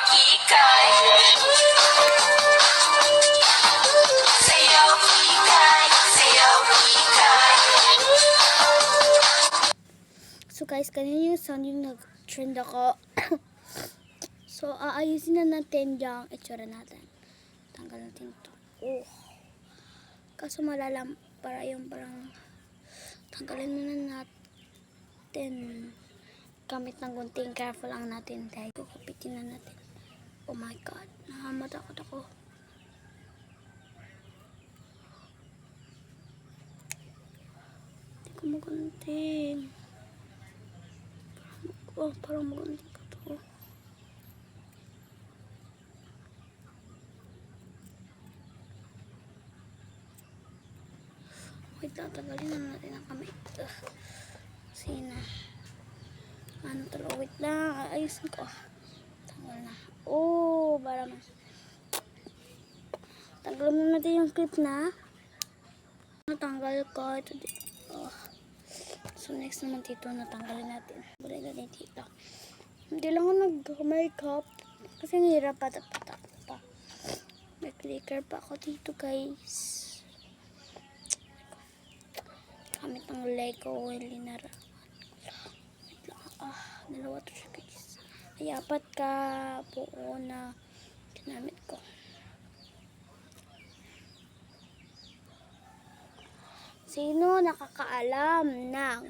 kikay. Sayaw kikay, sayaw kikay. So guys, kanina yung sound yung nag-trend ako. So, aayusin na natin yung itsura natin. Tanggal natin ito. Oh. Kaso malalam, para yung parang tanggalin muna natin. Gamit ng gunting, careful lang natin. Dahil kukupitin na natin. Oh my god, nakamatakot ako. Hindi ko magunting. Oh, parang magunting ko to. Wait lang, tagalin na natin ang kamay. Sina. Ano talaga? Wait lang. Ayusin ko. Tanggal na. Oh, parang tanggal mo natin yung clip na. Natanggal ko. Ito dito. Oh. So, next naman dito, natanggalin natin. Balik natin dito. Hindi lang ako nag-makeup. Kasi hirap pa. May clicker pa ako dito, guys. Gamit ng Lego Linara. Wait lang. Dalawa to siya, guys. Ay, apat ka buo na ginamit ko. Sino nakakaalam ng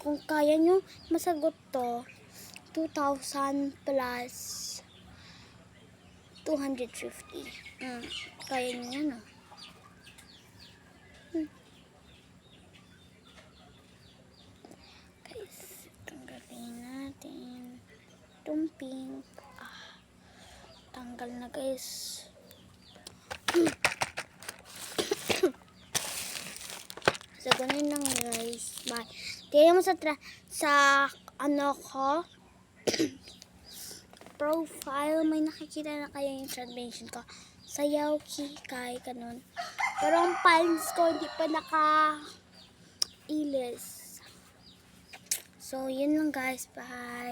kung kaya nyo masagot to, 2,000 plus 250. Kaya nyo yan, no? Guys, tanggalin natin itong pink. Tanggal na, guys. So, ganun lang, guys. Bye. Tingnan mo sa ano ko profile, may nakikita na kayo yung transmission ko. Sayaw kikay, ganun. Pero ang palms ko hindi pa naka-ilis. So, yun lang, guys. Bye.